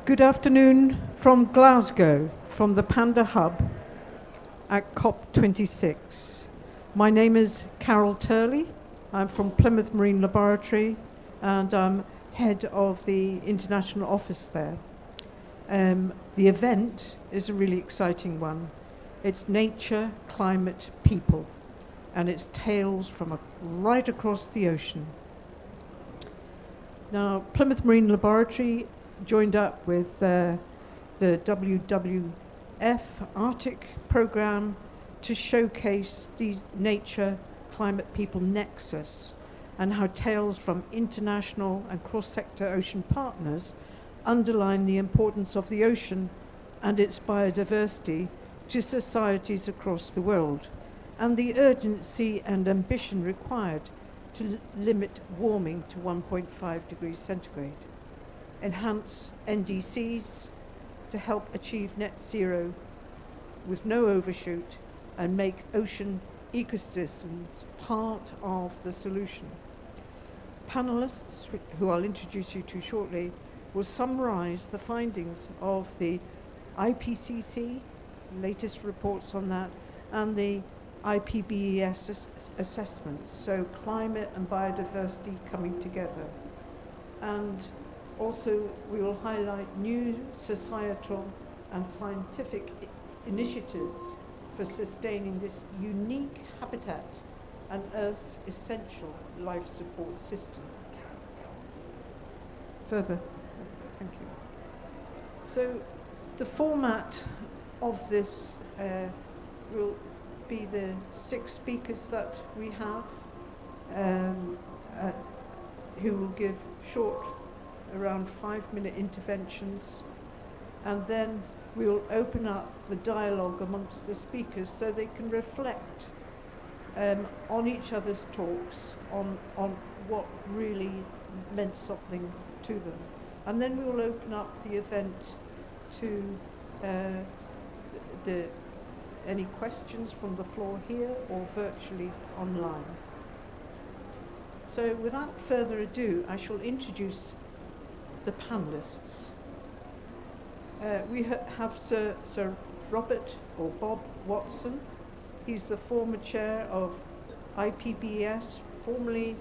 Good afternoon from Glasgow, from the Panda Hub at COP26. My name is Carol Turley. I'm from Plymouth Marine Laboratory and I'm head of the international office there. The event is a really exciting one. It's nature, climate, people, and it's tales from right across the ocean. Now, Plymouth Marine Laboratory joined up with the WWF Arctic Program to showcase the nature, climate, people nexus and how tales from international and cross-sector ocean partners underline the importance of the ocean and its biodiversity to societies across the world, and the urgency and ambition required to limit warming to 1.5 degrees centigrade, enhance NDCs to help achieve net zero with no overshoot, and make ocean ecosystems part of the solution. Panelists, who I'll introduce you to shortly, will summarize the findings of the IPCC, latest reports on that, and the IPBES assessments, so climate and biodiversity coming together. And also we will highlight new societal and scientific initiatives for sustaining this unique habitat and Earth's essential life support system. Further, thank you. So the format of this will be the 6 speakers that we have, who will give short, around 5-minute interventions, and then we will open up the dialogue amongst the speakers so they can reflect on each other's talks, on what really meant something to them. And then we will open up the event to any questions from the floor here or virtually online. So without further ado, I shall introduce the panelists. We have Sir Robert or Bob Watson. He's the former chair of IPBES, formerly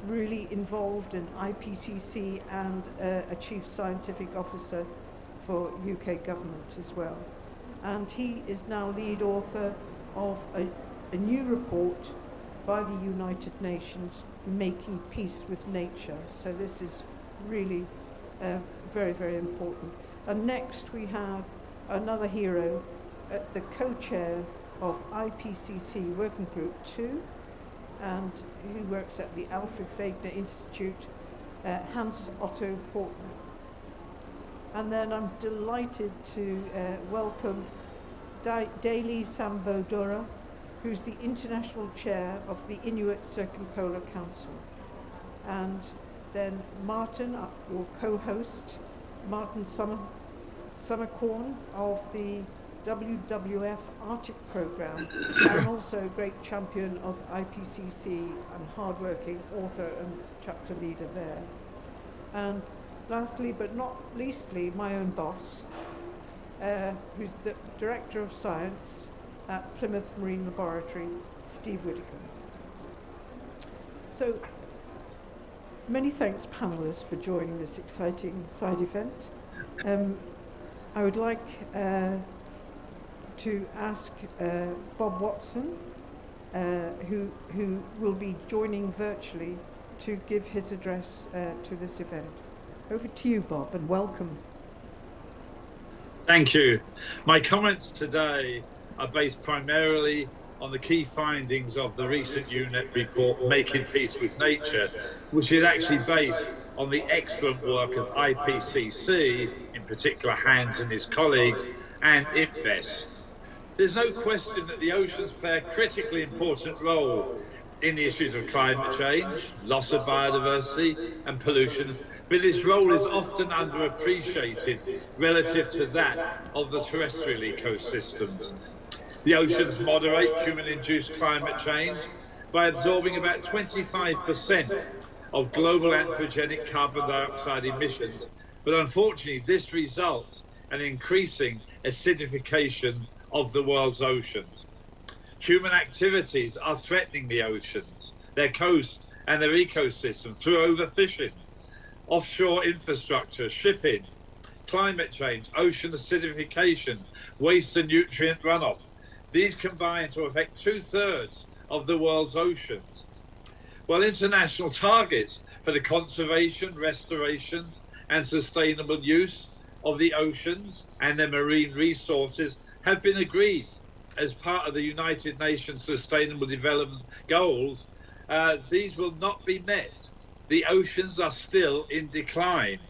really involved in IPCC and a chief scientific officer for UK government as well. And he is now lead author of a new report by the United Nations, Making Peace with Nature. So this is really very, very important. And next we have another hero, the co-chair of IPCC Working Group 2, and who works at the Alfred Wegener Institute, Hans Otto Portner. And then I'm delighted to welcome Daly Sambodura, who's the international chair of the Inuit Circumpolar Council. And then Martin, your co-host, Martin Summercorn of the WWF Arctic Program, and also a great champion of IPCC and hardworking author and chapter leader there. And lastly, but not leastly, my own boss, who's the Director of Science at Plymouth Marine Laboratory, Steve Whittaker. So, many thanks, panelists, for joining this exciting side event. I would like to ask Bob Watson, who will be joining virtually, to give his address to this event. Over to you, Bob, and welcome. Thank you. My comments today are based primarily on the key findings of the recent UNEP report, Making Peace with Nature, which is actually based on the excellent work of IPCC, in particular Hans and his colleagues, and IPBES. There's no question that the oceans play a critically important role in the issues of climate change, loss of biodiversity and pollution, but this role is often underappreciated relative to that of the terrestrial ecosystems. The oceans moderate human-induced climate change by absorbing about 25% of global anthropogenic carbon dioxide emissions, but unfortunately this results in increasing acidification of the world's oceans. Human activities are threatening the oceans, their coasts and their ecosystems through overfishing, offshore infrastructure, shipping, climate change, ocean acidification, waste and nutrient runoff. These combine to affect 2/3 of the world's oceans. While international targets for the conservation, restoration, and sustainable use of the oceans and their marine resources have been agreed as part of the United Nations Sustainable Development Goals, these will not be met. The oceans are still in decline.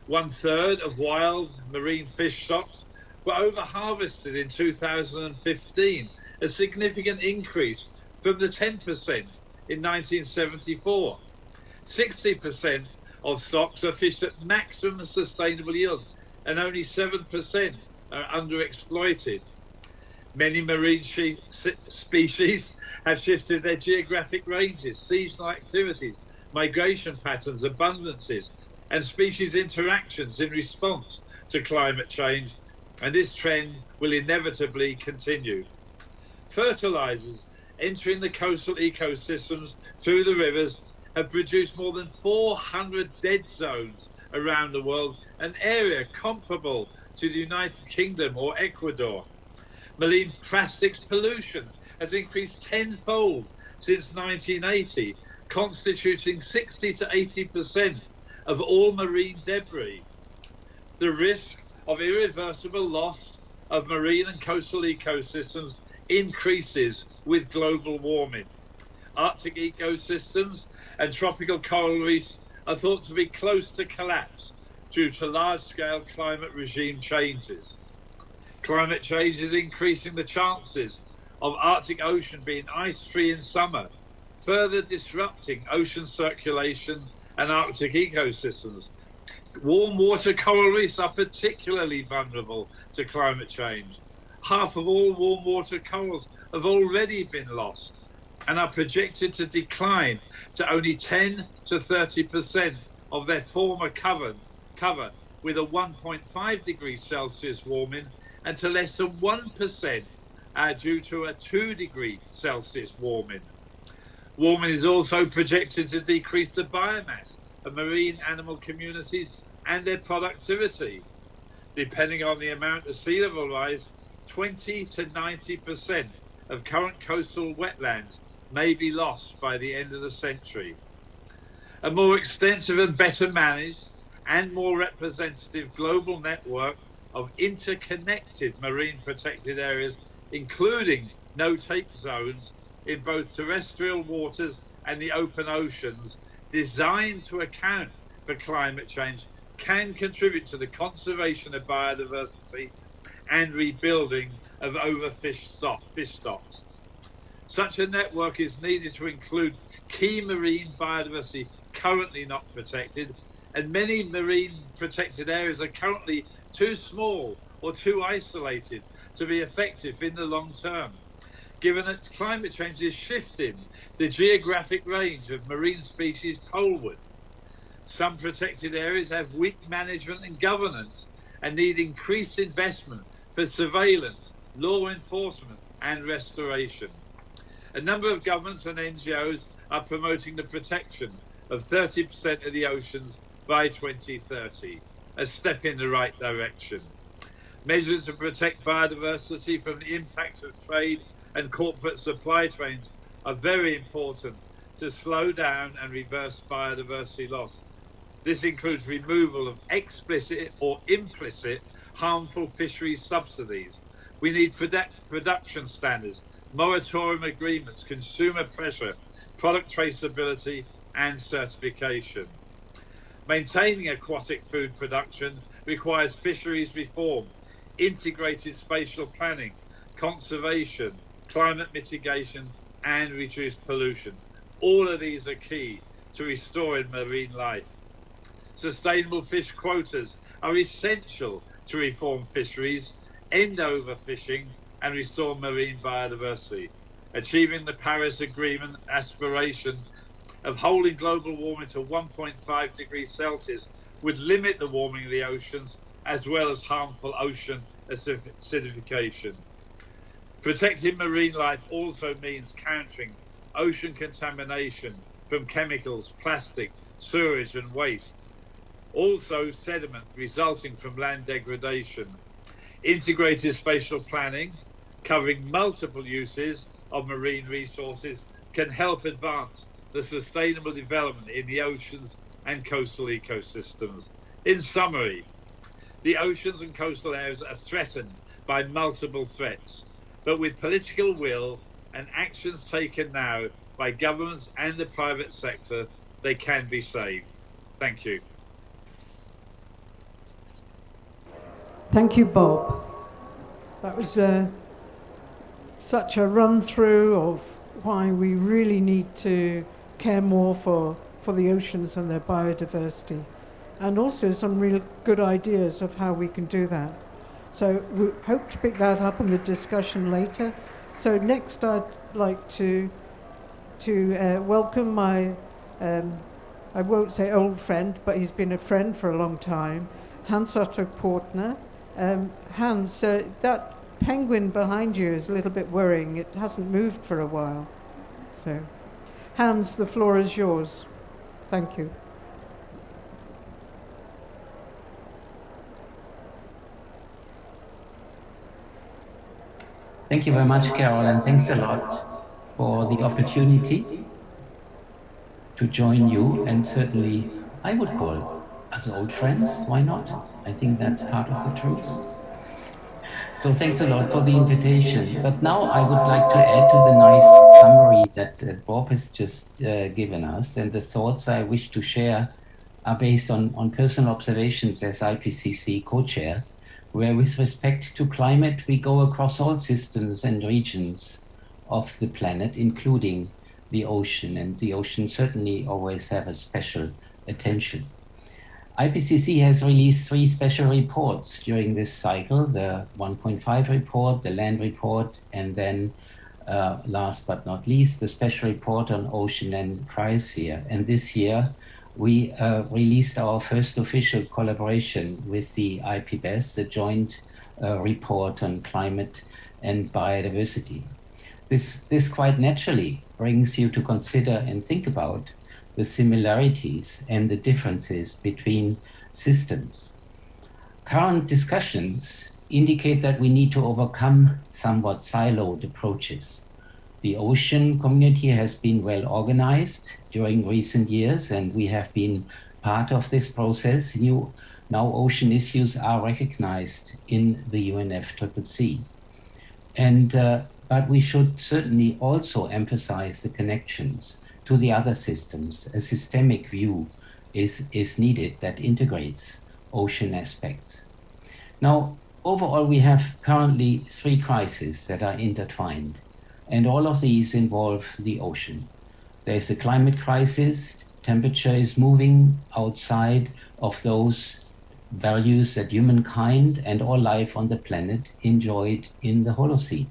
1/3 of wild marine fish stocks were over-harvested in 2015, a significant increase from the 10% in 1974. 60% of stocks are fished at maximum sustainable yield, and only 7% are underexploited. Many marine species have shifted their geographic ranges, seasonal activities, migration patterns, abundances, and species interactions in response to climate change, and this trend will inevitably continue. Fertilizers entering the coastal ecosystems through the rivers have produced more than 400 dead zones around the world, an area comparable to the United Kingdom or Ecuador. Marine plastics pollution has increased tenfold since 1980, constituting 60 to 80% of all marine debris. The risk of irreversible loss of marine and coastal ecosystems increases with global warming. Arctic ecosystems and tropical coral reefs are thought to be close to collapse due to large-scale climate regime changes. Climate change is increasing the chances of Arctic Ocean being ice-free in summer, further disrupting ocean circulation and Arctic ecosystems. Warm water coral reefs are particularly vulnerable to climate change. Half of all warm water corals have already been lost and are projected to decline to only 10 to 30% of their former cover with a 1.5 degrees Celsius warming, and to less than 1% due to a 2 degree Celsius warming. Warming is also projected to decrease the biomass of marine animal communities and their productivity. Depending on the amount of sea level rise, 20 to 90% of current coastal wetlands may be lost by the end of the century. A more extensive and better managed and more representative global network of interconnected marine protected areas, including no-take zones in both terrestrial waters and the open oceans, designed to account for climate change, can contribute to the conservation of biodiversity and rebuilding of overfished fish stocks. Such a network is needed to include key marine biodiversity currently not protected, and many marine protected areas are currently too small or too isolated to be effective in the long term. Given that climate change is shifting the geographic range of marine species poleward, some protected areas have weak management and governance and need increased investment for surveillance, law enforcement, and restoration. A number of governments and NGOs are promoting the protection of 30% of the oceans by 2030, a step in the right direction. Measures to protect biodiversity from the impacts of trade and corporate supply chains are very important to slow down and reverse biodiversity loss. This includes removal of explicit or implicit harmful fisheries subsidies. We need production standards, moratorium agreements, consumer pressure, product traceability, and certification. Maintaining aquatic food production requires fisheries reform, integrated spatial planning, conservation, climate mitigation, and reduced pollution. All of these are key to restoring marine life. Sustainable fish quotas are essential to reform fisheries, end overfishing, and restore marine biodiversity. Achieving the Paris Agreement aspiration of holding global warming to 1.5 degrees Celsius would limit the warming of the oceans as well as harmful ocean acidification. Protecting marine life also means countering ocean contamination from chemicals, plastic, sewage and waste. Also sediment resulting from land degradation. Integrated spatial planning, covering multiple uses of marine resources, can help advance the sustainable development in the oceans and coastal ecosystems. In summary, the oceans and coastal areas are threatened by multiple threats, but with political will and actions taken now by governments and the private sector, they can be saved. Thank you. Thank you, Bob. That was such a run through of why we really need to care more for the oceans and their biodiversity, and also some real good ideas of how we can do that. So we hope to pick that up in the discussion later. So next I'd like to welcome my, I won't say old friend, but he's been a friend for a long time, Hans Otto Portner. Hans, that penguin behind you is a little bit worrying. It hasn't moved for a while. So, Hans, the floor is yours. Thank you. Thank you very much, Carol, and thanks a lot for the opportunity to join you. And certainly, I would call us old friends. Why not? I think that's part of the truth. So thanks a lot for the invitation. But now I would like to add to the nice summary that Bob has just given us. And the thoughts I wish to share are based on personal observations as IPCC co-chair, where with respect to climate, we go across all systems and regions of the planet, including the ocean. And the ocean certainly always have a special attention. IPCC has released 3 special reports during this cycle, the 1.5 report, the land report, and then last but not least, the special report on ocean and cryosphere. And this year, we released our first official collaboration with the IPBES, the joint report on climate and biodiversity. This quite naturally brings you to consider and think about the similarities and the differences between systems. Current discussions indicate that we need to overcome somewhat siloed approaches. The ocean community has been well organized during recent years, and we have been part of this process. Now ocean issues are recognized in the UNFCCC. But we should certainly also emphasize the connections to the other systems. A systemic view is needed that integrates ocean aspects. Now, overall, we have currently 3 crises that are intertwined, and all of these involve the ocean. There's the climate crisis. Temperature is moving outside of those values that humankind and all life on the planet enjoyed in the Holocene.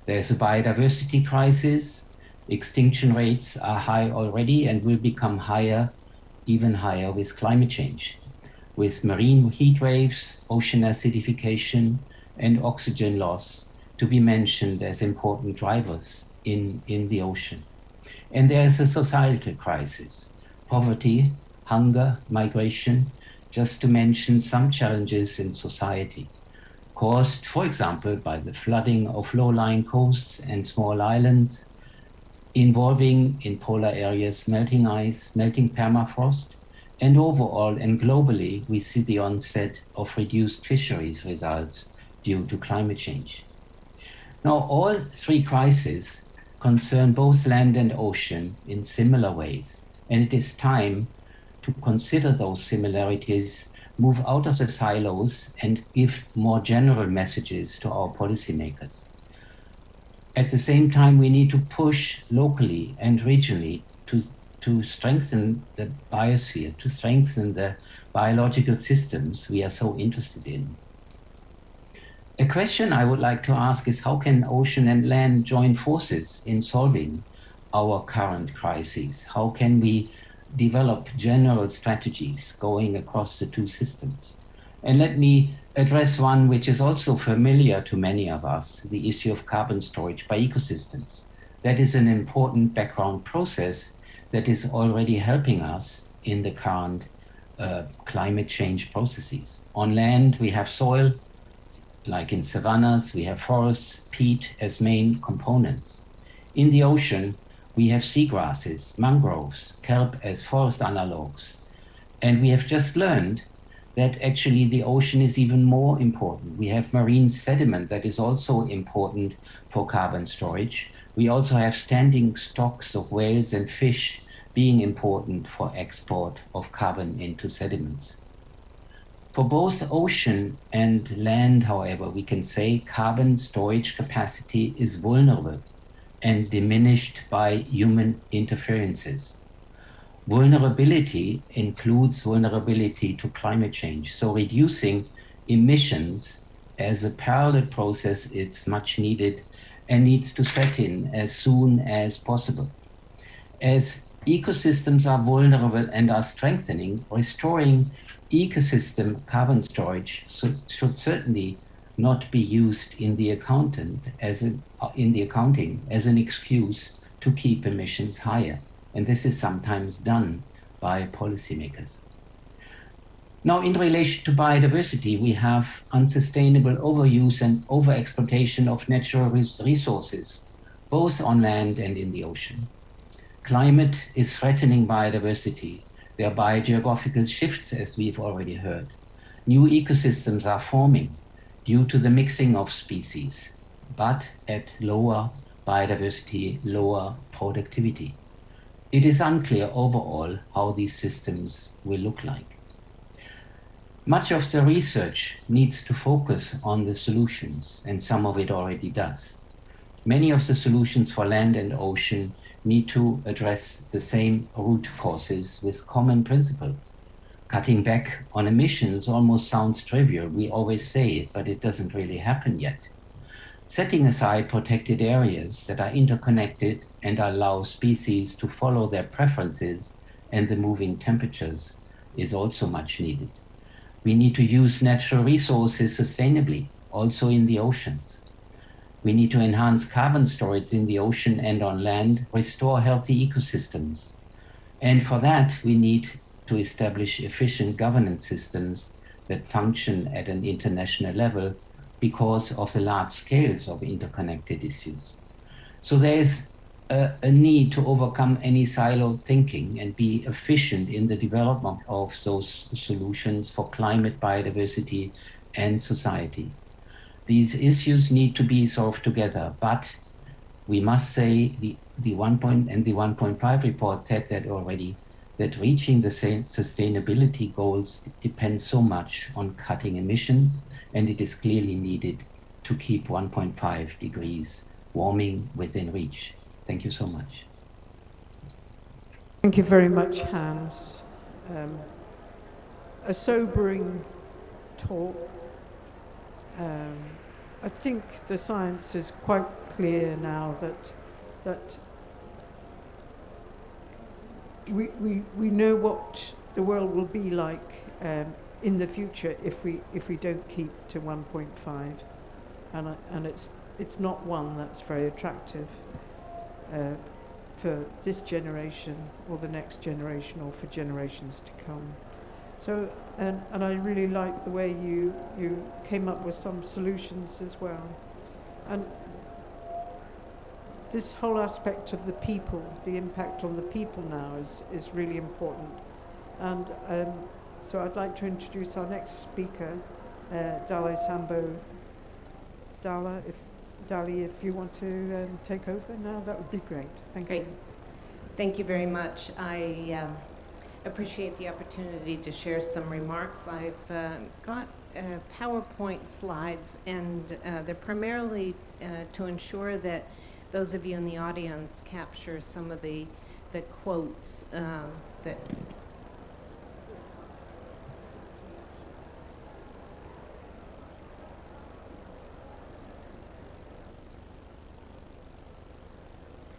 There's a biodiversity crisis. Extinction rates are high already and will become higher, even higher with climate change, with marine heat waves, ocean acidification, and oxygen loss to be mentioned as important drivers in the ocean. And there's a societal crisis, poverty, hunger, migration, just to mention some challenges in society, caused, for example, by the flooding of low-lying coasts and small islands, involving in polar areas melting ice, melting permafrost, and overall and globally, we see the onset of reduced fisheries results due to climate change. Now, all 3 crises concern both land and ocean in similar ways, and it is time to consider those similarities, move out of the silos, and give more general messages to our policymakers. At the same time, we need to push locally and regionally to strengthen the biosphere, to strengthen the biological systems we are so interested in. A question I would like to ask is, how can ocean and land join forces in solving our current crises? How can we develop general strategies going across the two systems? And let me address one which is also familiar to many of us, the issue of carbon storage by ecosystems. That is an important background process that is already helping us in the current climate change processes. On land, we have soil, like in savannas, we have forests, peat as main components. In the ocean, we have seagrasses, mangroves, kelp as forest analogs. And we have just learned that actually the ocean is even more important. We have marine sediment that is also important for carbon storage. We also have standing stocks of whales and fish being important for export of carbon into sediments. For both ocean and land, however, we can say carbon storage capacity is vulnerable and diminished by human interferences. Vulnerability includes vulnerability to climate change. So reducing emissions as a parallel process is much needed and needs to set in as soon as possible. As ecosystems are vulnerable and are strengthening, restoring ecosystem carbon storage should certainly not be used in the accounting as an excuse to keep emissions higher. And this is sometimes done by policymakers. Now, in relation to biodiversity, we have unsustainable overuse and overexploitation of natural resources, both on land and in the ocean. Climate is threatening biodiversity. There are biogeographical shifts, as we've already heard. New ecosystems are forming due to the mixing of species, but at lower biodiversity, lower productivity. It is unclear overall how these systems will look like. Much of the research needs to focus on the solutions, and some of it already does. Many of the solutions for land and ocean need to address the same root causes with common principles. Cutting back on emissions almost sounds trivial. We always say it, but it doesn't really happen yet. Setting aside protected areas that are interconnected and allow species to follow their preferences and the moving temperatures is also much needed. We need to use natural resources sustainably, also in the oceans. We need to enhance carbon storage in the ocean and on land, restore healthy ecosystems. And for that, we need to establish efficient governance systems that function at an international level because of the large scales of interconnected issues. So there is a need to overcome any siloed thinking and be efficient in the development of those solutions for climate, biodiversity, and society. These issues need to be solved together, but we must say the 1.5 report said that already, that reaching the same sustainability goals depends so much on cutting emissions, and it is clearly needed to keep 1.5 degrees warming within reach. Thank you so much. Thank you very much, Hans. A sobering talk. I think the science is quite clear now that we know what the world will be like in the future if we don't keep to 1.5, and it's not one that's very attractive for this generation or the next generation or for generations to come. So, and I really like the way you came up with some solutions as well. And this whole aspect of the people, the impact on the people now is really important. And so I'd like to introduce our next speaker, Dali Sambo. Dali, if you want to take over now, that would be great. Thank you. Thank you very much. I appreciate the opportunity to share some remarks. I've got PowerPoint slides, and they're primarily to ensure that those of you in the audience capture some of the quotes that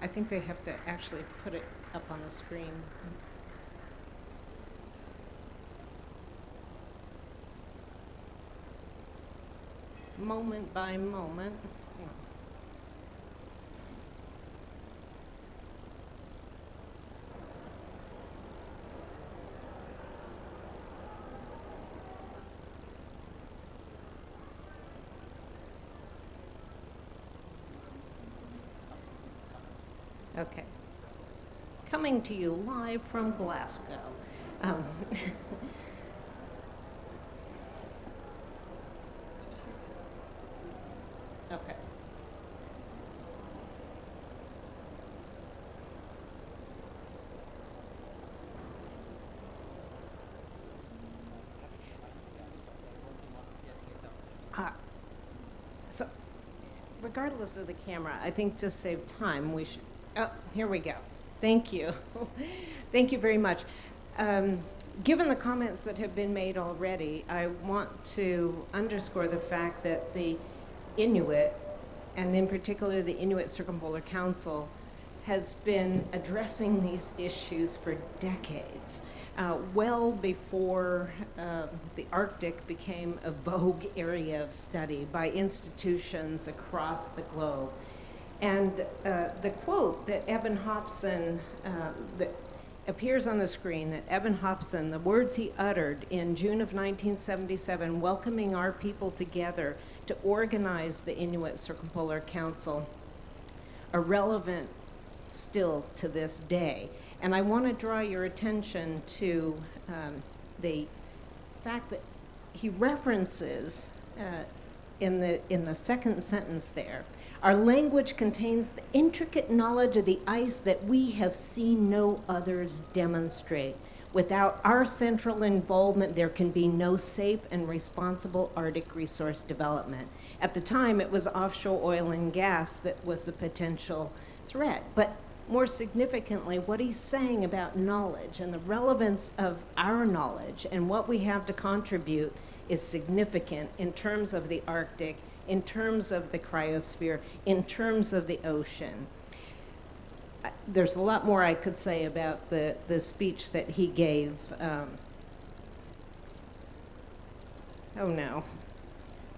I think they have to actually put it up on the screen. Moment by moment. Okay. Coming to you live from Glasgow. Okay. So, regardless of the camera, I think to save time, we should. Oh, here we go. Thank you. Thank you very much. Given the comments that have been made already, I want to underscore the fact that the Inuit, and in particular the Inuit Circumpolar Council, has been addressing these issues for decades, well before the Arctic became a vogue area of study by institutions across the globe. And the quote that Eben Hobson, that appears on the screen, that Eben Hobson, the words he uttered in June of 1977, welcoming our people together to organize the Inuit Circumpolar Council, are relevant still to this day. And I want to draw your attention to the fact that he references in the second sentence there, our language contains the intricate knowledge of the ice that we have seen no others demonstrate. Without our central involvement, there can be no safe and responsible Arctic resource development. At the time, it was offshore oil and gas that was the potential threat. But more significantly, what he's saying about knowledge and the relevance of our knowledge and what we have to contribute is significant in terms of the Arctic, in terms of the cryosphere, in terms of the ocean. There's a lot more I could say about the speech that he gave. Oh no.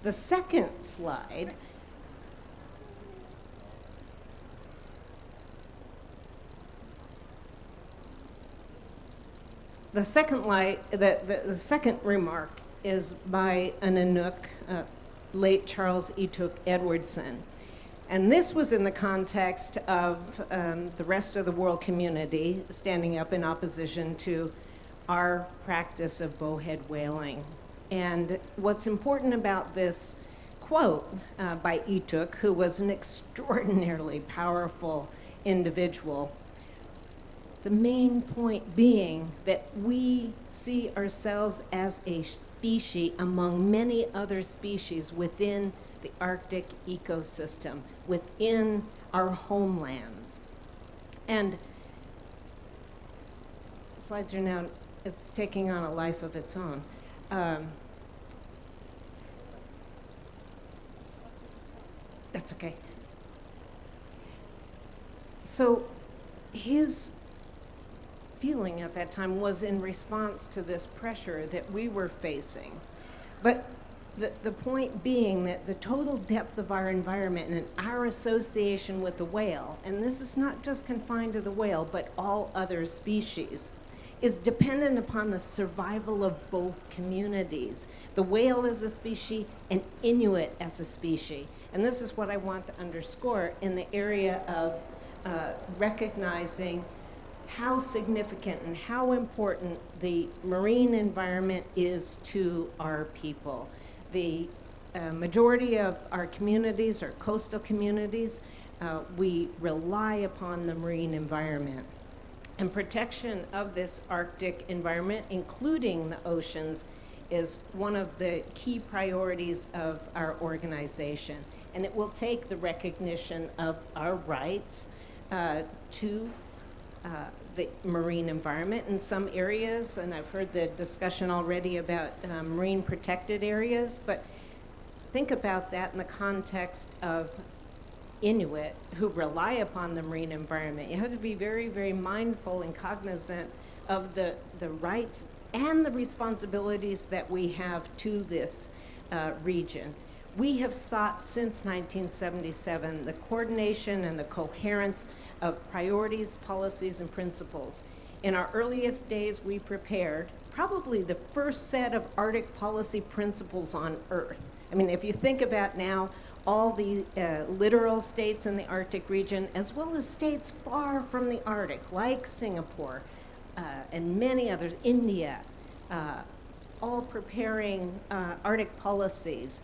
The second slide the second remark is by an Inuk, late Charles Etuk Edwardson. And this was in the context of the rest of the world community standing up in opposition to our practice of bowhead whaling. And what's important about this quote by Etuk, who was an extraordinarily powerful individual, the main point being that we see ourselves as a species among many other species within the Arctic ecosystem, within our homelands. And slides are now, it's taking on a life of its own. That's okay. So his feeling at that time was in response to this pressure that we were facing. But the point being that the total depth of our environment and our association with the whale, and this is not just confined to the whale, but all other species, is dependent upon the survival of both communities. The whale as a species and Inuit as a species. And this is what I want to underscore in the area of recognizing how significant and how important the marine environment is to our people. The majority of our communities are coastal communities. We rely upon the marine environment. And protection of this Arctic environment, including the oceans, is one of the key priorities of our organization. And it will take the recognition of our rights to the marine environment in some areas, and I've heard the discussion already about marine protected areas, but think about that in the context of Inuit who rely upon the marine environment. You have to be very, very mindful and cognizant of the rights and the responsibilities that we have to this region. We have sought since 1977 the coordination and the coherence of priorities, policies, and principles. In our earliest days, we prepared probably the first set of Arctic policy principles on Earth. I mean, if you think about now, all the littoral states in the Arctic region, as well as states far from the Arctic, like Singapore and many others, India, all preparing Arctic policies.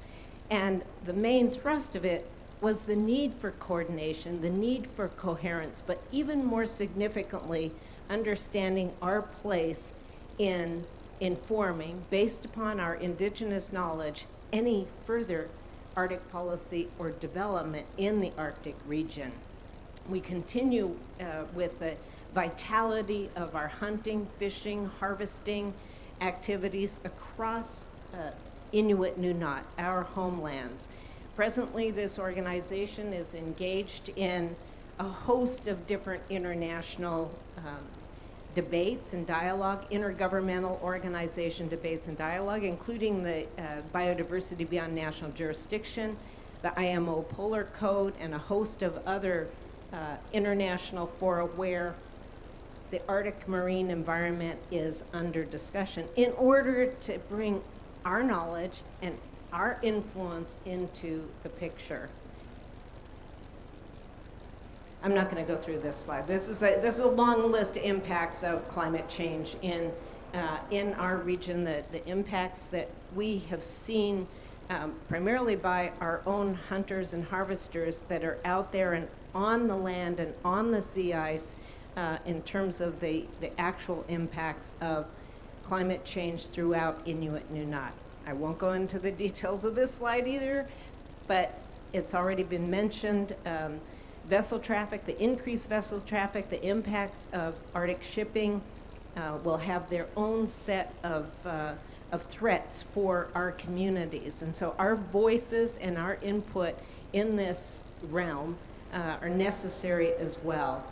And the main thrust of it was the need for coordination, the need for coherence, but even more significantly, understanding our place in informing, based upon our indigenous knowledge, any further Arctic policy or development in the Arctic region. We continue with the vitality of our hunting, fishing, harvesting activities across Inuit Nunat, our homelands. Presently, this organization is engaged in a host of different international debates and dialogue, intergovernmental organization debates and dialogue, including the Biodiversity Beyond National Jurisdiction, the IMO Polar Code, and a host of other international fora where the Arctic marine environment is under discussion in order to bring our knowledge and our influence into the picture. I'm not going to go through this slide. This is a long list of impacts of climate change in our region, the impacts that we have seen primarily by our own hunters and harvesters that are out there and on the land and on the sea ice in terms of the actual impacts of climate change throughout Inuit Nunat. I won't go into the details of this slide either, but it's already been mentioned. Vessel traffic, the increased vessel traffic, the impacts of Arctic shipping will have their own set of threats for our communities. And so our voices and our input in this realm are necessary as well.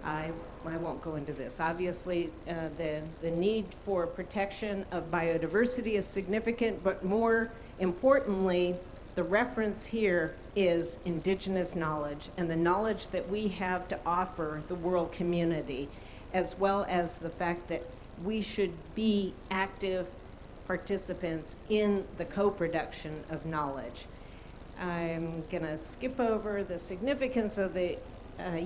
I won't go into this. Obviously, the need for protection of biodiversity is significant, but more importantly, the reference here is indigenous knowledge and the knowledge that we have to offer the world community, as well as the fact that we should be active participants in the co-production of knowledge. I'm gonna skip over the significance of the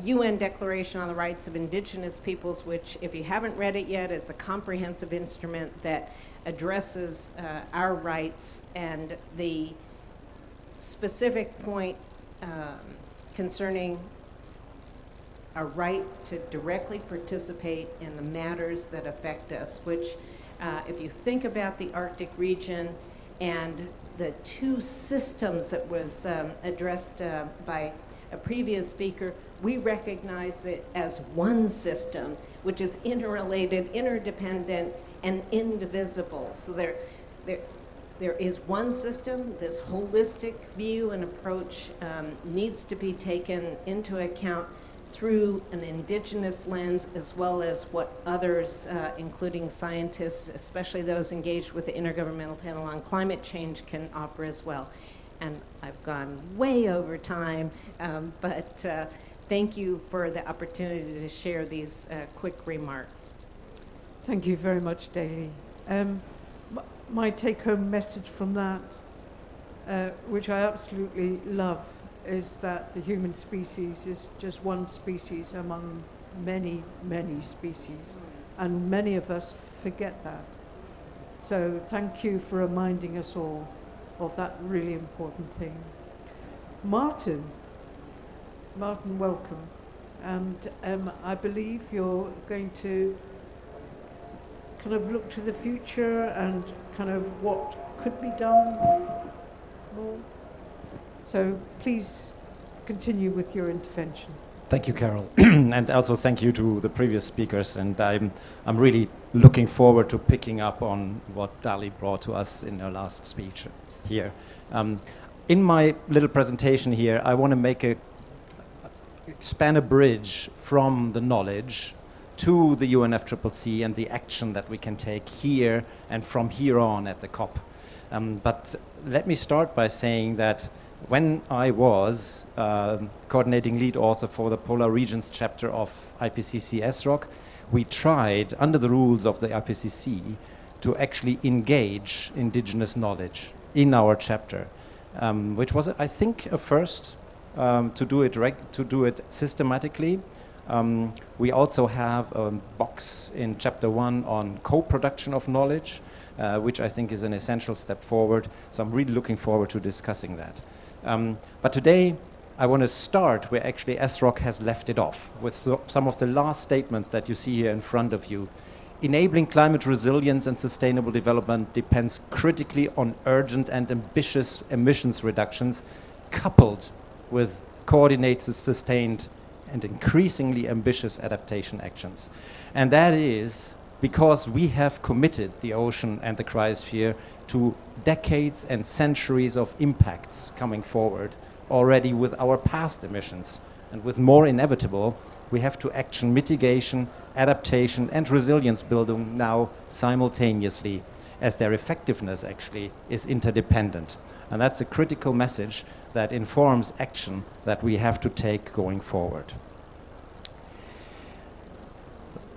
UN Declaration on the Rights of Indigenous Peoples, which, if you haven't read it yet, it's a comprehensive instrument that addresses our rights, and the specific point concerning our right to directly participate in the matters that affect us, which if you think about the Arctic region and the two systems that was addressed by a previous speaker, we recognize it as one system, which is interrelated, interdependent, and indivisible. So there is one system. This holistic view and approach needs to be taken into account through an indigenous lens, as well as what others, including scientists, especially those engaged with the Intergovernmental Panel on Climate Change, can offer as well. And I've gone way over time, but thank you for the opportunity to share these quick remarks. Thank you very much, Daly. My take-home message from that, which I absolutely love, is that the human species is just one species among many, many species, and many of us forget that. So thank you for reminding us all of that really important thing. Martin, welcome. And I believe you're going to kind of look to the future and kind of what could be done more. So please continue with your intervention. Thank you, Carol. And also thank you to the previous speakers. And I'm really looking forward to picking up on what Dali brought to us in her last speech here. in my little presentation here, I want to span a bridge from the knowledge to the UNFCCC and the action that we can take here and from here on at the COP. But let me start by saying that when I was coordinating lead author for the Polar Regions chapter of IPCC SROC, we tried, under the rules of the IPCC, to actually engage indigenous knowledge in our chapter, which was, I think, a first to do it systematically. We also have a box in chapter 1 on co-production of knowledge, which I think is an essential step forward. So I'm really looking forward to discussing that. But today, I want to start where actually SROC has left it off, with some of the last statements that you see here in front of you. Enabling climate resilience and sustainable development depends critically on urgent and ambitious emissions reductions, coupled with coordinated, sustained, and increasingly ambitious adaptation actions. And that is because we have committed the ocean and the cryosphere to decades and centuries of impacts coming forward already with our past emissions. And with more inevitable, we have to action mitigation, adaptation, and resilience building now simultaneously, as their effectiveness actually is interdependent. And that's a critical message that informs action that we have to take going forward.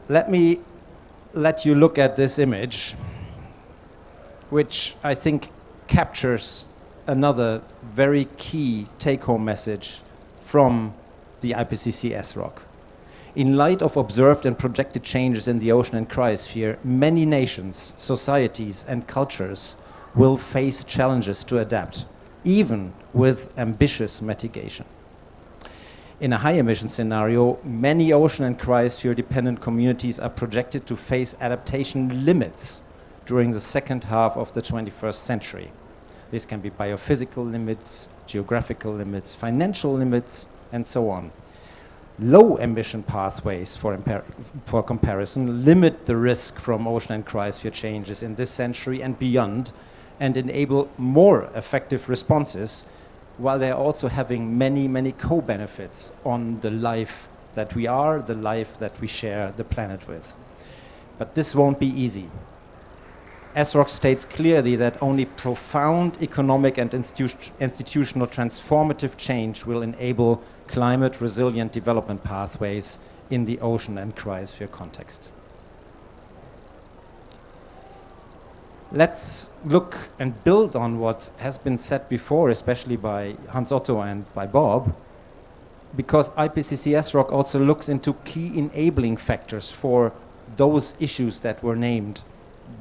Let me let you look at this image, which I think captures another very key take-home message from the IPCC SROC. In light of observed and projected changes in the ocean and cryosphere, many nations, societies, and cultures will face challenges to adapt, even with ambitious mitigation. In a high emission scenario, many ocean and cryosphere dependent communities are projected to face adaptation limits during the second half of the 21st century. This can be biophysical limits, geographical limits, financial limits, and so on. Low emission pathways, for comparison, limit the risk from ocean and cryosphere changes in this century and beyond, and enable more effective responses, while they're also having many, many co-benefits on the life that we are, the life that we share the planet with. But this won't be easy. SROC states clearly that only profound economic and institutional transformative change will enable climate-resilient development pathways in the ocean and cryosphere context. Let's look and build on what has been said before, especially by Hans Otto and by Bob, because IPCC SROC also looks into key enabling factors for those issues that were named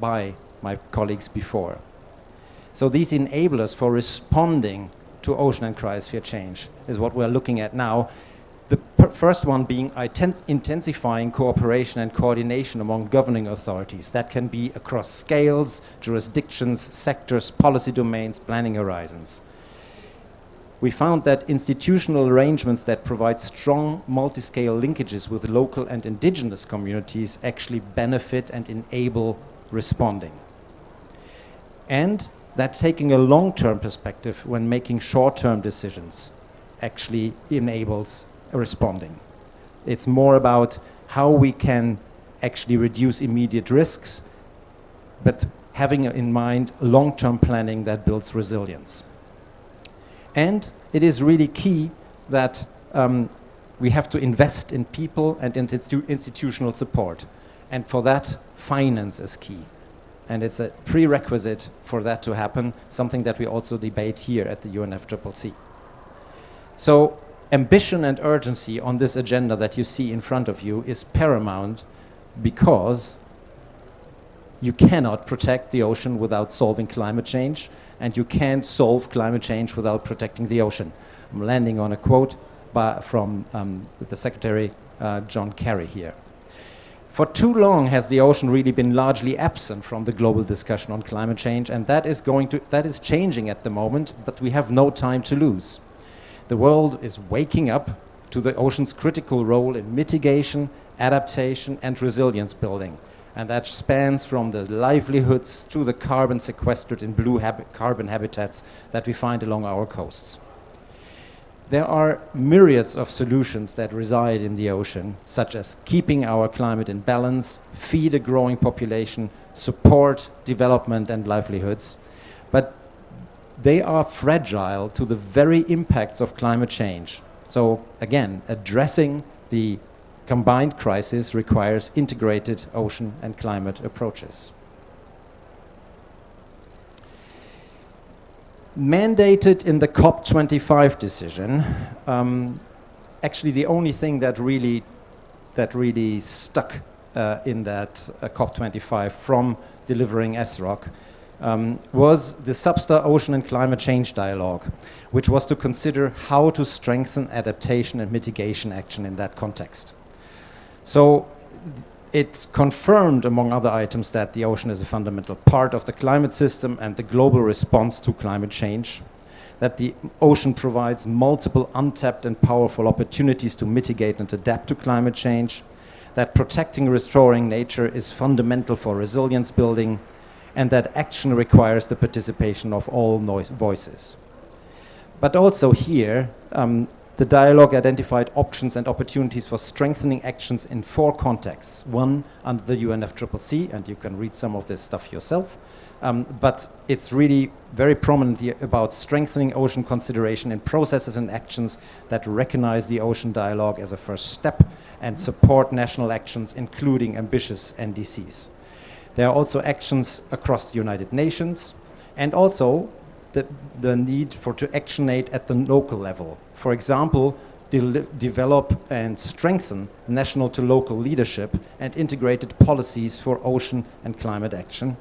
by my colleagues before. So these enablers for responding to ocean and cryosphere change is what we're looking at now. The first one being intensifying cooperation and coordination among governing authorities. That can be across scales, jurisdictions, sectors, policy domains, planning horizons. We found that institutional arrangements that provide strong multi-scale linkages with local and indigenous communities actually benefit and enable responding. And that taking a long-term perspective when making short-term decisions actually enables responding. It's more about how we can actually reduce immediate risks, but having in mind long-term planning that builds resilience. And it is really key that we have to invest in people and institutional support. And for that, finance is key. And it's a prerequisite for that to happen, something that we also debate here at the UNFCCC. So ambition and urgency on this agenda that you see in front of you is paramount, because you cannot protect the ocean without solving climate change, and you can't solve climate change without protecting the ocean. I'm landing on a quote from the Secretary John Kerry here. For too long has the ocean really been largely absent from the global discussion on climate change, and that is changing at the moment, but we have no time to lose. The world is waking up to the ocean's critical role in mitigation, adaptation, and resilience building. And that spans from the livelihoods to the carbon sequestered in blue carbon habitats that we find along our coasts. There are myriads of solutions that reside in the ocean, such as keeping our climate in balance, feed a growing population, support development and livelihoods, but they are fragile to the very impacts of climate change. So again, addressing the combined crisis requires integrated ocean and climate approaches. Mandated in the COP25 decision, actually the only thing that really stuck in that COP25 from delivering SROC was the Substar Ocean and Climate Change Dialogue, which was to consider how to strengthen adaptation and mitigation action in that context. So it confirmed, among other items, that the ocean is a fundamental part of the climate system and the global response to climate change, that the ocean provides multiple untapped and powerful opportunities to mitigate and adapt to climate change, that protecting and restoring nature is fundamental for resilience building, and that action requires the participation of all voices. But also here, the dialogue identified options and opportunities for strengthening actions in 4 contexts. One, under the UNFCCC, and you can read some of this stuff yourself, but it's really very prominently about strengthening ocean consideration in processes and actions that recognize the ocean dialogue as a first step and support national actions, including ambitious NDCs. There are also actions across the United Nations, and also the need to actionate at the local level. For example, develop and strengthen national to local leadership and integrated policies for ocean and climate action,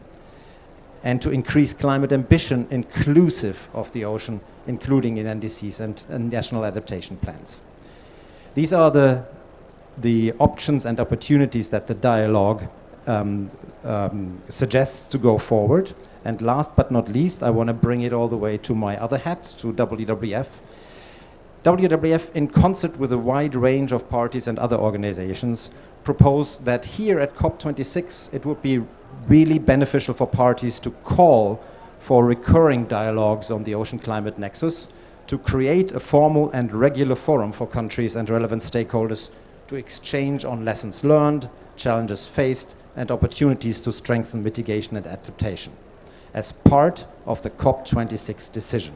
and to increase climate ambition inclusive of the ocean, including in NDCs and national adaptation plans. These are the options and opportunities that the dialogue suggests to go forward. And last but not least, I want to bring it all the way to my other hat, to WWF. WWF, in concert with a wide range of parties and other organizations, proposed that here at COP26, it would be really beneficial for parties to call for recurring dialogues on the ocean climate nexus, to create a formal and regular forum for countries and relevant stakeholders to exchange on lessons learned, challenges faced, and opportunities to strengthen mitigation and adaptation as part of the COP26 decision.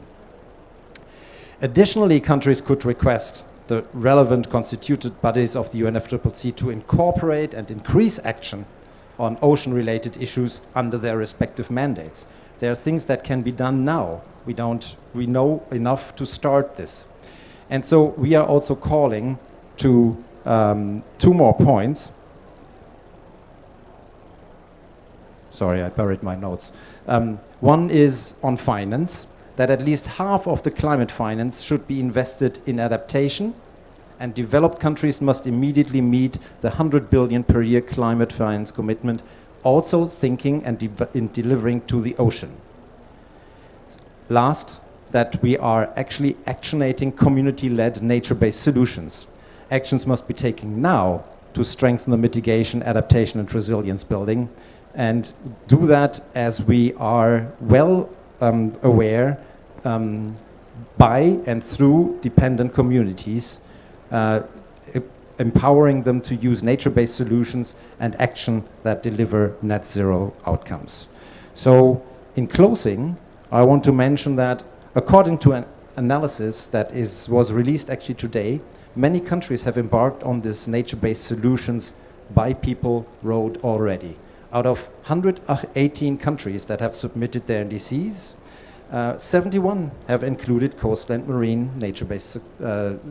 Additionally, countries could request the relevant constituted bodies of the UNFCCC to incorporate and increase action on ocean-related issues under their respective mandates. There are things that can be done now. We know enough to start this. And so we are also calling to 2 more points. Sorry, I buried my notes. One is on finance, that at least half of the climate finance should be invested in adaptation, and developed countries must immediately meet the 100 billion per year climate finance commitment, also thinking and in delivering to the ocean. Last, that we are actually actionating community-led nature-based solutions. Actions must be taken now to strengthen the mitigation, adaptation, and resilience building, and do that as we are well aware by and through dependent communities, empowering them to use nature-based solutions and action that deliver net zero outcomes. So in closing, I want to mention that according to an analysis that was released actually today, many countries have embarked on this nature-based solutions by people road already. Out of 118 countries that have submitted their NDCs, 71 have included coastal and marine nature-based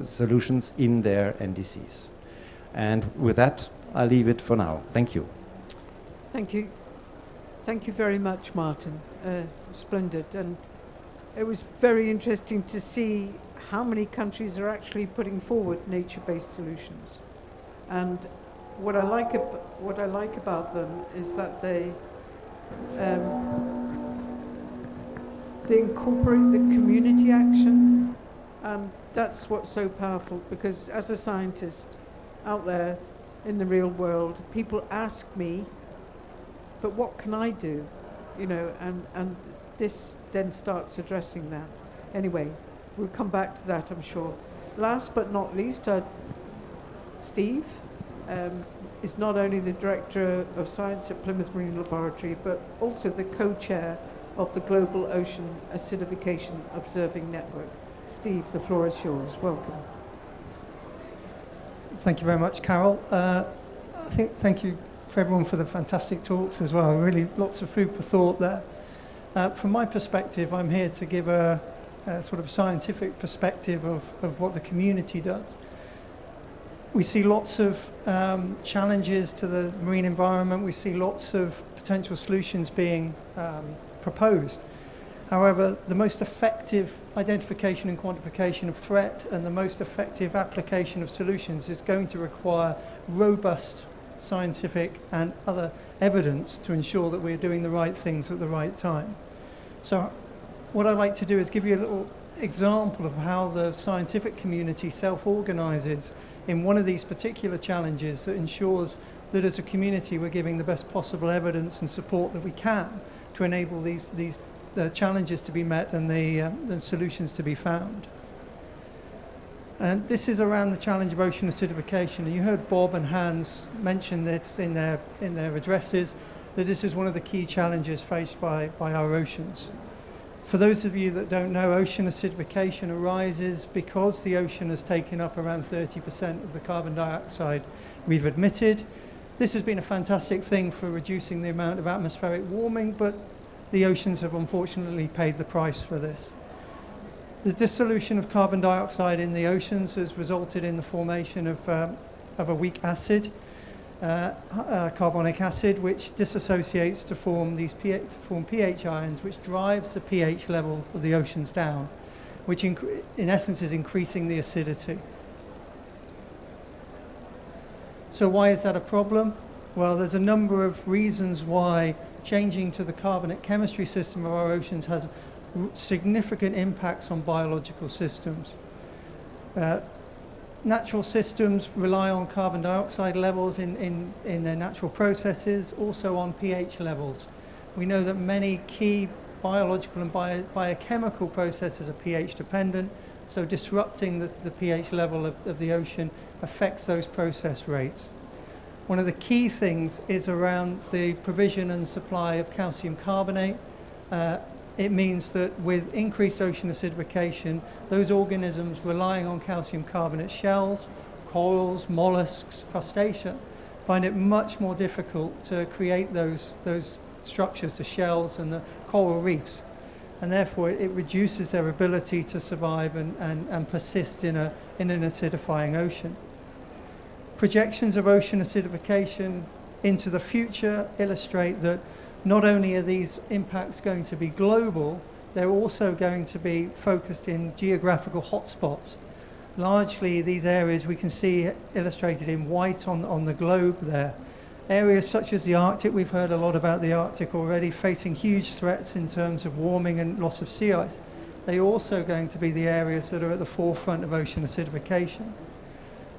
solutions in their NDCs. And with that, I'll leave it for now. Thank you. Thank you. Thank you very much, Martin. Splendid. And it was very interesting to see how many countries are actually putting forward nature-based solutions. And what I like about them is that they incorporate the community action, and that's what's so powerful, because as a scientist out there in the real world, people ask me but what can I do? You know, and this then starts addressing that. Anyway, we'll come back to that, I'm sure. Last but not least, Steve is not only the Director of Science at Plymouth Marine Laboratory, but also the co-chair of the Global Ocean Acidification Observing Network. Steve, the floor is yours. Welcome. Thank you very much, Carol. Thank you for everyone for the fantastic talks as well. Really lots of food for thought there. From my perspective, I'm here to give a sort of scientific perspective of what the community does. We see lots of challenges to the marine environment. We see lots of potential solutions being proposed. However, the most effective identification and quantification of threat and the most effective application of solutions is going to require robust scientific and other evidence to ensure that we're doing the right things at the right time. So what I'd like to do is give you a little example of how the scientific community self-organizes in one of these particular challenges that ensures that as a community we're giving the best possible evidence and support that we can to enable these challenges to be met and the solutions to be found. And this is around the challenge of ocean acidification. And you heard Bob and Hans mention this in their addresses, that this is one of the key challenges faced by our oceans. For those of you that don't know, ocean acidification arises because the ocean has taken up around 30% of the carbon dioxide we've emitted. This has been a fantastic thing for reducing the amount of atmospheric warming, but the oceans have unfortunately paid the price for this. The dissolution of carbon dioxide in the oceans has resulted in the formation of a weak acid, carbonic acid, which dissociates to form pH ions, which drives the pH level of the oceans down, which in essence is increasing the acidity. So why is that a problem? Well, there's a number of reasons why changing to the carbonate chemistry system of our oceans has significant impacts on biological systems. Natural systems rely on carbon dioxide levels in their natural processes, also on pH levels. We know that many key biological and biochemical processes are pH dependent, so disrupting the pH level of the ocean affects those process rates. One of the key things is around the provision and supply of calcium carbonate. It means that with increased ocean acidification, those organisms relying on calcium carbonate shells, corals, mollusks, crustacea, find it much more difficult to create those structures, the shells and the coral reefs. And therefore it reduces their ability to survive and persist in an acidifying ocean. Projections of ocean acidification into the future illustrate that not only are these impacts going to be global, they're also going to be focused in geographical hotspots. Largely these areas we can see illustrated in white on the globe there. Areas such as the Arctic, we've heard a lot about the Arctic already, facing huge threats in terms of warming and loss of sea ice. They're also going to be the areas that are at the forefront of ocean acidification.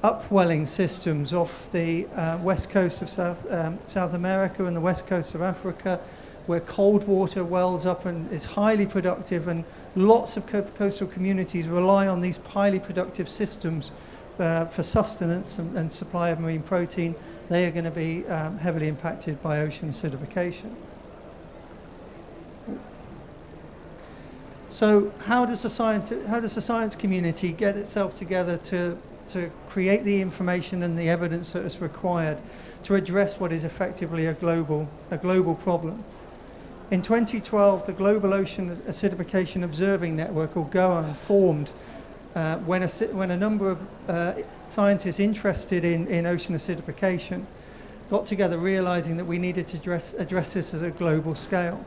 Upwelling systems off the west coast of South America and the west coast of Africa, where cold water wells up and is highly productive, and lots of coastal communities rely on these highly productive systems for sustenance and supply of marine protein. They are going to be heavily impacted by ocean acidification. So how does the science community get itself together to create the information and the evidence that is required to address what is effectively a global problem? In 2012, the Global Ocean Acidification Observing Network, or GOAN, formed when a number of scientists interested in ocean acidification got together, realizing that we needed to address this at a global scale.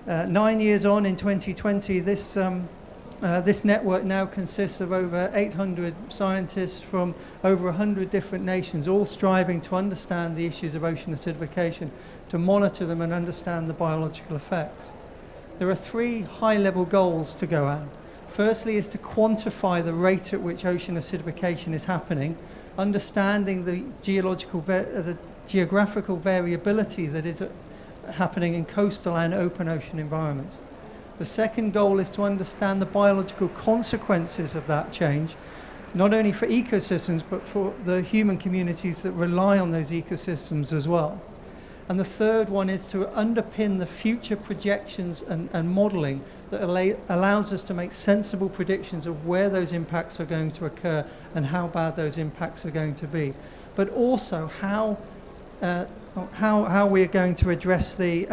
9 years on, in 2020, this network now consists of over 800 scientists from over 100 different nations, all striving to understand the issues of ocean acidification, to monitor them and understand the biological effects. There are 3 high-level goals to GOAN. Firstly is to quantify the rate at which ocean acidification is happening understanding the geographical variability that is happening in coastal and open ocean environments. The second goal is to understand the biological consequences of that change, not only for ecosystems, but for the human communities that rely on those ecosystems as well. And the third one is to underpin the future projections and modeling that allows us to make sensible predictions of where those impacts are going to occur and how bad those impacts are going to be. But also how we're going to address the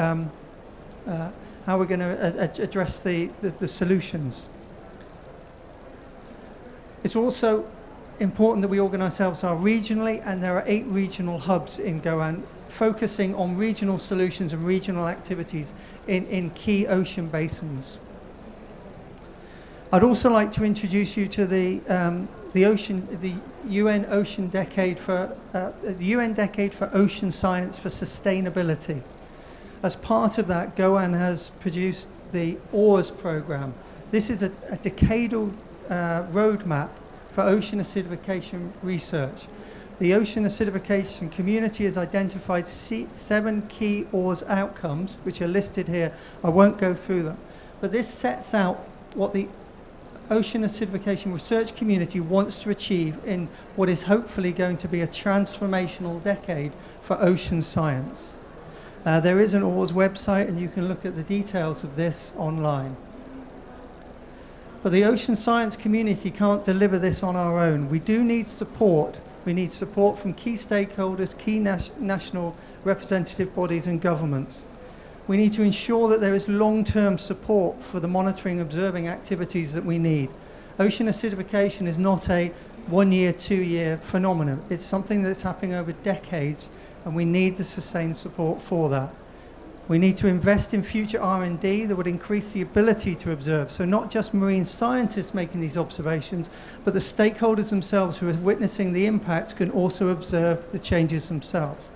the solutions. It's also important that we organise ourselves regionally, and there are 8 regional hubs in Goan, focusing on regional solutions and regional activities in key ocean basins. I'd also like to introduce you to the UN Ocean Decade for the UN Decade for Ocean Science for Sustainability. As part of that, Goan has produced the OARS Program. This is a decadal roadmap for ocean acidification research. The ocean acidification community has identified 7 key OARS outcomes, which are listed here. I won't go through them. But this sets out what the ocean acidification research community wants to achieve in what is hopefully going to be a transformational decade for ocean science. There is an OARS website, and you can look at the details of this online. But the ocean science community can't deliver this on our own. We do need support. We need support from key stakeholders, key national representative bodies and governments. We need to ensure that there is long-term support for the monitoring, observing activities that we need. Ocean acidification is not a 1-year, 2-year phenomenon. It's something that's happening over decades, and we need the sustained support for that. We need to invest in future R&D that would increase the ability to observe. So not just marine scientists making these observations, but the stakeholders themselves who are witnessing the impacts can also observe the changes themselves.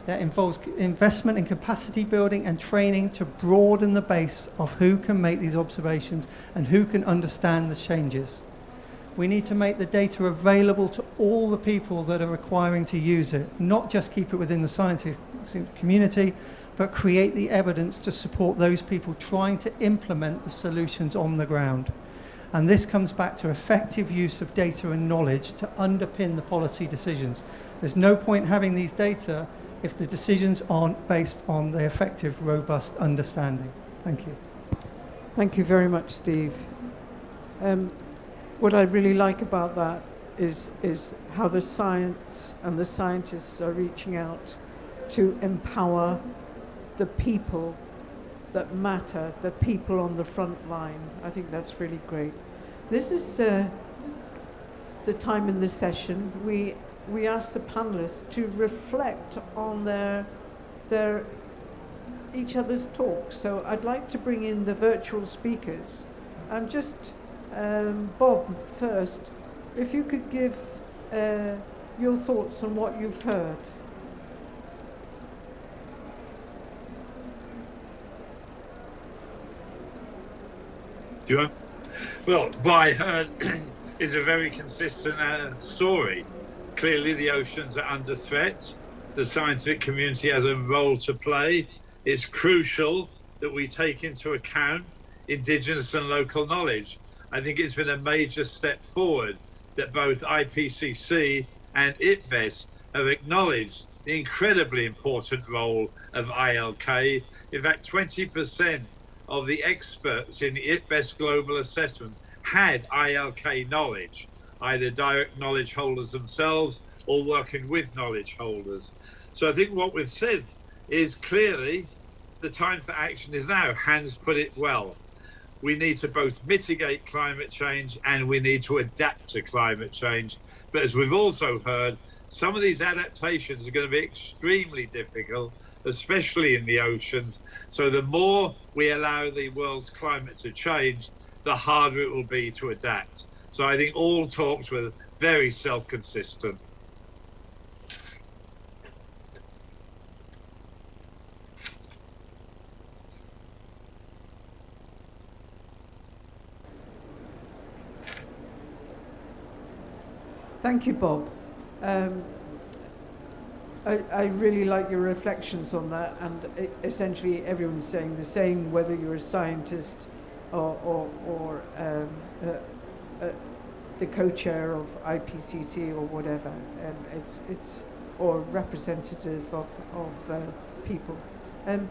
That involves investment in capacity building and training to broaden the base of who can make these observations and who can understand the changes. We need to make the data available to all the people that are requiring to use it, not just keep it within the scientific community, but create the evidence to support those people trying to implement the solutions on the ground. And this comes back to effective use of data and knowledge to underpin the policy decisions. There's no point having these data if the decisions aren't based on the effective, robust understanding. Thank you. Thank you very much, Steve. What I really like about that is how the science and the scientists are reaching out to empower the people that matter, the people on the front line. I think that's really great. This is the time in the session we ask the panelists to reflect on their each other's talks. So I'd like to bring in the virtual speakers. And just Bob first, if you could give your thoughts on what you've heard. Do you want? Well, what I heard is a very consistent story. Clearly, the oceans are under threat. The scientific community has a role to play. It's crucial that we take into account indigenous and local knowledge. I think it's been a major step forward that both IPCC and IPBES have acknowledged the incredibly important role of ILK. In fact, 20% of the experts in the IPBES global assessment had ILK knowledge, either direct knowledge holders themselves or working with knowledge holders. So I think what we've said is clearly the time for action is now. Hans put it well. We need to both mitigate climate change and we need to adapt to climate change. But as we've also heard, some of these adaptations are going to be extremely difficult, especially in the oceans. So the more we allow the world's climate to change, the harder it will be to adapt. So I think all talks were very self-consistent. Thank you, Bob. I really like your reflections on that, and essentially everyone's saying the same, whether you're a scientist or the co-chair of IPCC or whatever. It's or representative of people.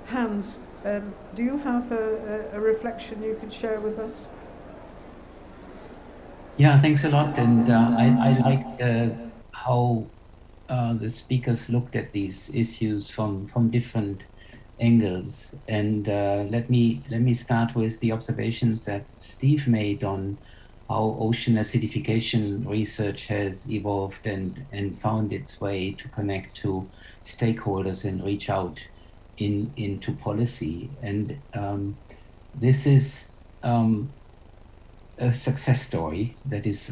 Hans, do you have a reflection you could share with us? Yeah, thanks a lot. And I like how the speakers looked at these issues from different angles. And let me start with the observations that Steve made on how ocean acidification research has evolved and found its way to connect to stakeholders and reach out into policy. And this is a success story that is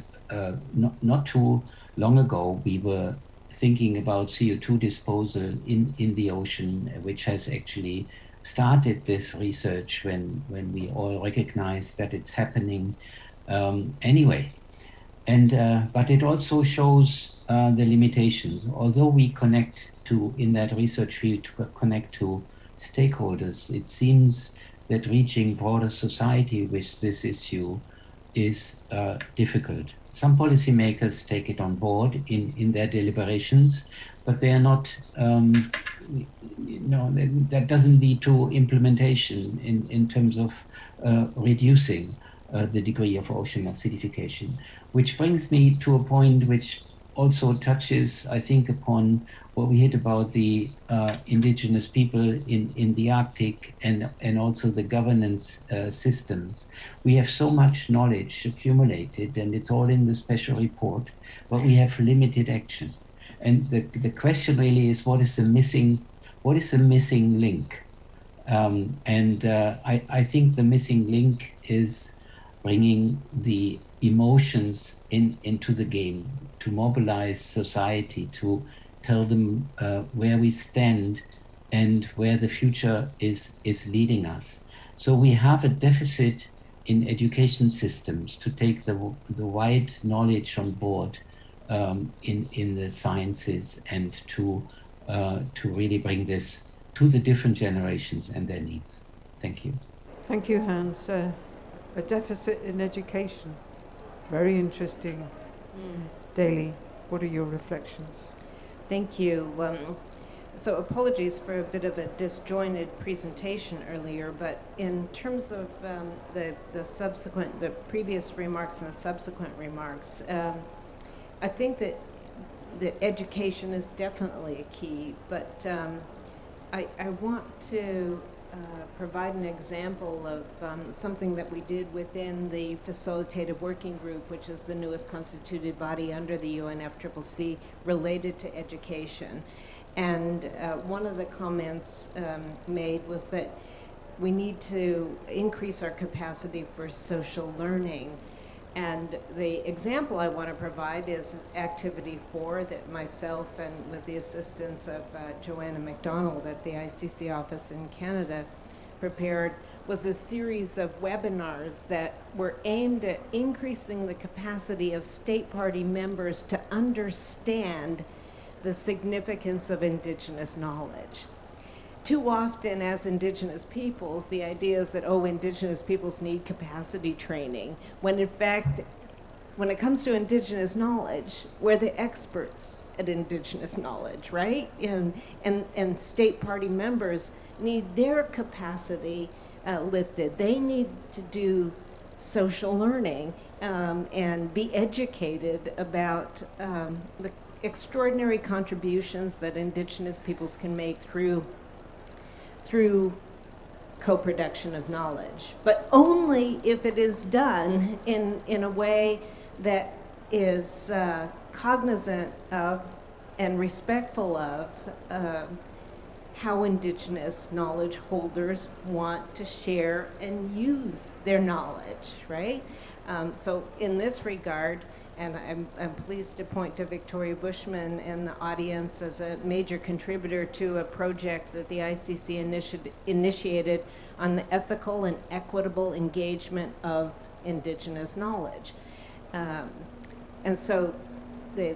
not too long ago. We were thinking about CO2 disposal in the ocean, which has actually started this research when we all recognize that it's happening anyway. And but it also shows the limitations. Although we connect to, in that research field, to connect to stakeholders, it seems that reaching broader society with this issue is difficult. Some policymakers take it on board in their deliberations, but they are not, that doesn't lead to implementation in terms of reducing the degree of ocean acidification. Which brings me to a point which also touches, I think, upon what we heard about the indigenous people in the Arctic and also the governance systems. We have so much knowledge accumulated, and it's all in the special report, but we have limited action. And the question really is, what is the missing link? I think the missing link is bringing the emotions into the game, to mobilize society, to tell them where we stand and where the future is leading us. So we have a deficit in education systems to take the wide knowledge on board in the sciences, and to really bring this to the different generations and their needs. Thank you. Thank you, Hans. A deficit in education. Very interesting. Daly, what are your reflections? Thank you. So apologies for a bit of a disjointed presentation earlier, but in terms of the previous remarks and the subsequent remarks, I think that the education is definitely a key, but I want to provide an example of something that we did within the Facilitative Working Group, which is the newest constituted body under the UNFCCC related to education. And one of the comments made was that we need to increase our capacity for social learning. And the example I want to provide is Activity 4 that myself, and with the assistance of Joanna McDonald at the ICC office in Canada, prepared, was a series of webinars that were aimed at increasing the capacity of state party members to understand the significance of Indigenous knowledge. Too often as Indigenous peoples, the idea is that, oh, Indigenous peoples need capacity training, when in fact, when it comes to Indigenous knowledge, we're the experts at Indigenous knowledge, right? And state party members need their capacity lifted. They need to do social learning and be educated about the extraordinary contributions that Indigenous peoples can make through co-production of knowledge, but only if it is done in a way that is cognizant of and respectful of how Indigenous knowledge holders want to share and use their knowledge, right? So in this regard, and I'm pleased to point to Victoria Bushman in the audience as a major contributor to a project that the ICC initiated on the ethical and equitable engagement of Indigenous knowledge. And so the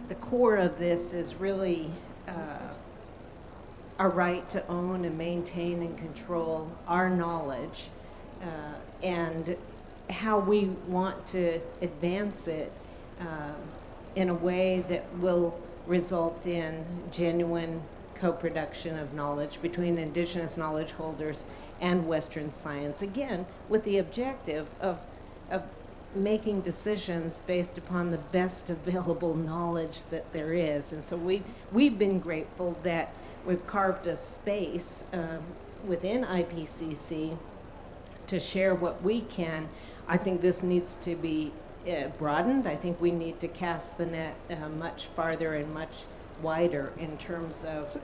the core of this is really our right to own and maintain and control our knowledge, and how we want to advance it in a way that will result in genuine co-production of knowledge between indigenous knowledge holders and Western science, again, with the objective of making decisions based upon the best available knowledge that there is. And so we've been grateful that we've carved a space within IPCC to share what we can. I think this needs to be broadened. I think we need to cast the net much farther and much wider in terms of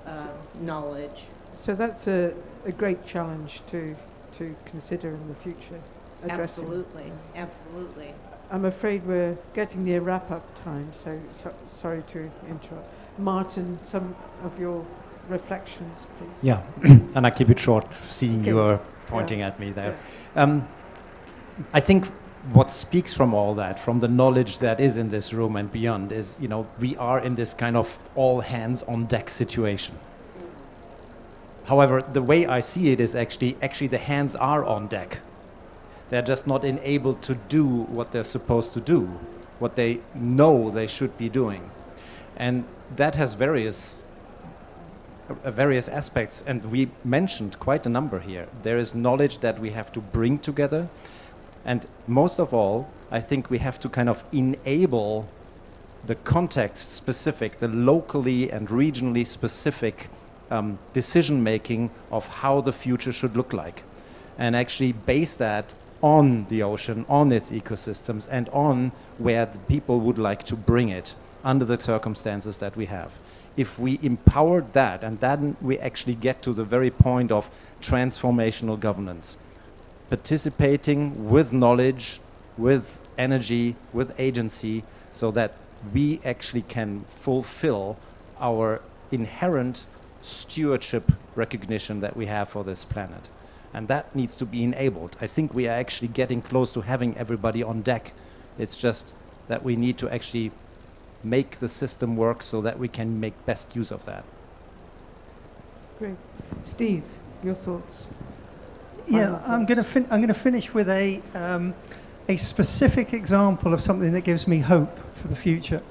knowledge. So that's a great challenge to consider in the future. Absolutely, absolutely. I'm afraid we're getting near wrap-up time, so sorry to interrupt. Martin, some of your reflections, please. Yeah, and I keep it short, seeing you are pointing at me there. Yeah. I think what speaks from all that, from the knowledge that is in this room and beyond, is, you know, we are in this kind of all hands on deck situation. However, the way I see it is actually the hands are on deck. They're just not enabled to do what they're supposed to do, what they know they should be doing. And that has various aspects, and we mentioned quite a number here. There is knowledge that we have to bring together, and most of all, I think we have to kind of enable the context-specific, the locally and regionally specific decision-making of how the future should look like, and actually base that on the ocean, on its ecosystems, and on where the people would like to bring it under the circumstances that we have. If we empowered that, and then we actually get to the very point of transformational governance, participating with knowledge, with energy, with agency, so that we actually can fulfill our inherent stewardship recognition that we have for this planet. And that needs to be enabled. I think we are actually getting close to having everybody on deck. It's just that we need to actually make the system work so that we can make best use of that. Great. Steve, your thoughts? Yeah, I'm going to finish with a specific example of something that gives me hope for the future.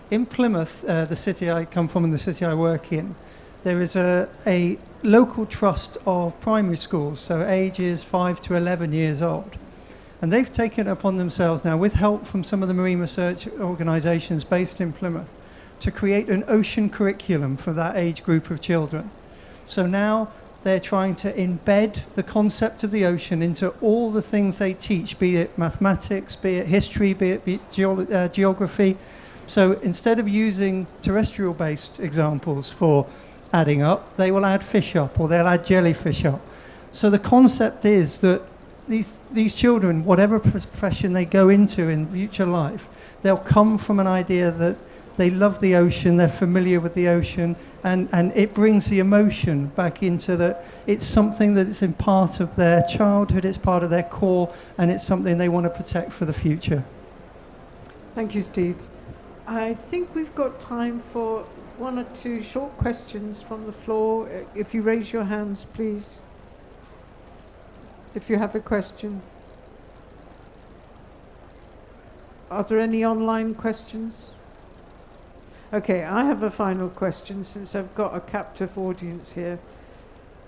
In Plymouth, the city I come from and the city I work in, there is a local trust of primary schools, so ages 5 to 11 years old. And they've taken it upon themselves now, with help from some of the marine research organisations based in Plymouth, to create an ocean curriculum for that age group of children. So now they're trying to embed the concept of the ocean into all the things they teach, be it mathematics, be it history, be it geography. So instead of using terrestrial-based examples for adding up, they will add fish up, or they'll add jellyfish up. So the concept is that these children, whatever profession they go into in future life, they'll come from an idea that they love the ocean, they're familiar with the ocean, and it brings the emotion back into it's something that's in part of their childhood, it's part of their core, and it's something they want to protect for the future. Thank you, Steve. I think we've got time for one or two short questions from the floor. If you raise your hands, please. If you have a question. Are there any online questions? Okay, I have a final question since I've got a captive audience here.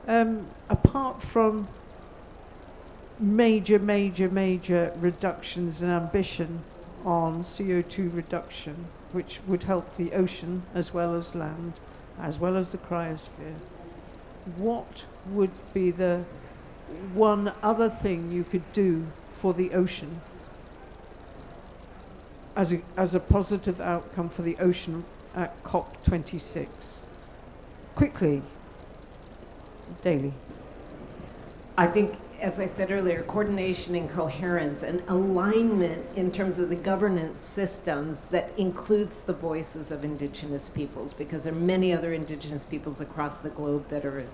Apart from major reductions in ambition on CO2 reduction, which would help the ocean as well as land, as well as the cryosphere, what would be the one other thing you could do for the ocean as a positive outcome for the ocean at COP26? Quickly, Daly. I think, as I said earlier, coordination and coherence and alignment in terms of the governance systems that includes the voices of indigenous peoples, because there are many other indigenous peoples across the globe that are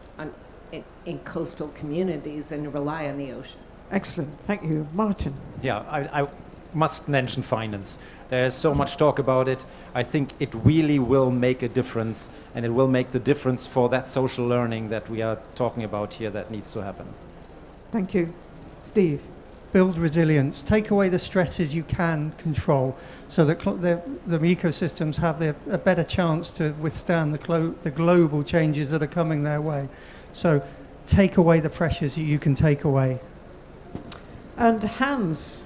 in coastal communities and rely on the ocean. Excellent, thank you. Martin. Yeah, I must mention finance. There's so much talk about it. I think it really will make a difference, and it will make the difference for that social learning that we are talking about here that needs to happen. Thank you. Steve? Build resilience. Take away the stresses you can control so that the ecosystems have a better chance to withstand the global changes that are coming their way. So take away the pressures that you can take away. And Hans?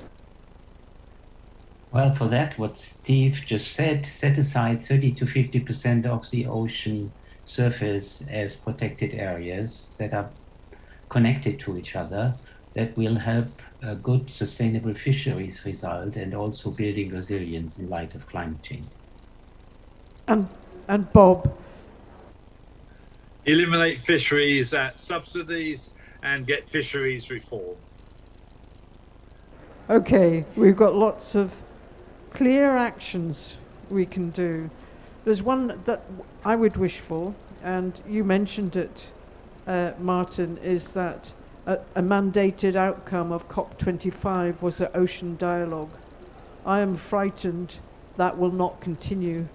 Well, for that, what Steve just said, set aside 30 to 50% of the ocean surface as protected areas that are connected to each other. That will help a good sustainable fisheries result and also building resilience in light of climate change. And Bob? Eliminate fisheries at subsidies and get fisheries reform. Okay, we've got lots of clear actions we can do. There's one that I would wish for, and you mentioned it, Martin, is that a mandated outcome of COP25 was an ocean dialogue. I am frightened that will not continue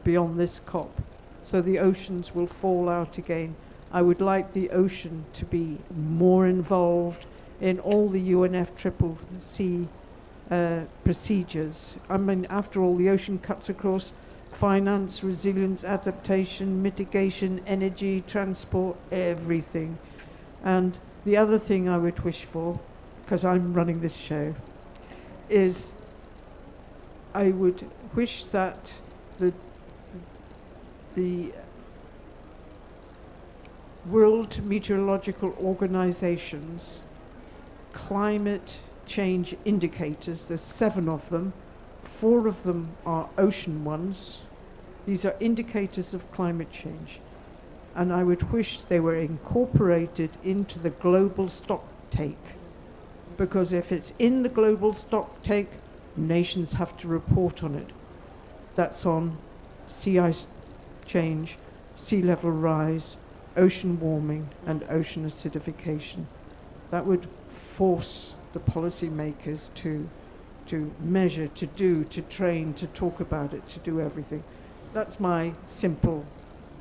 beyond this COP. So the oceans will fall out again. I would like the ocean to be more involved in all the UNFCCC procedures. I mean, after all, the ocean cuts across finance, resilience, adaptation, mitigation, energy, transport, everything. And the other thing I would wish for, because I'm running this show, is I would wish that the World Meteorological Organization's climate change indicators, there's 7 of them, 4 of them are ocean ones. These are indicators of climate change. And I would wish they were incorporated into the global stocktake. Because if it's in the global stocktake, nations have to report on it. That's on sea ice change, sea level rise, ocean warming, and ocean acidification. That would force the policymakers to measure, to do, to train, to talk about it, to do everything. That's my simple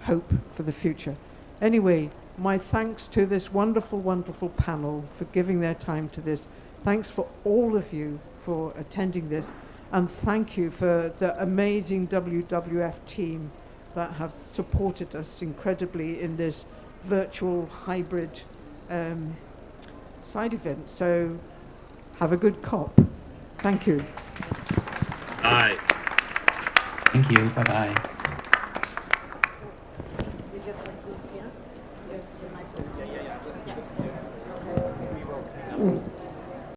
hope for the future. Anyway, my thanks to this wonderful, wonderful panel for giving their time to this. Thanks for all of you for attending this. And thank you for the amazing WWF team that have supported us incredibly in this virtual hybrid side event. So have a good COP. Thank you. Bye. Thank you. Bye-bye.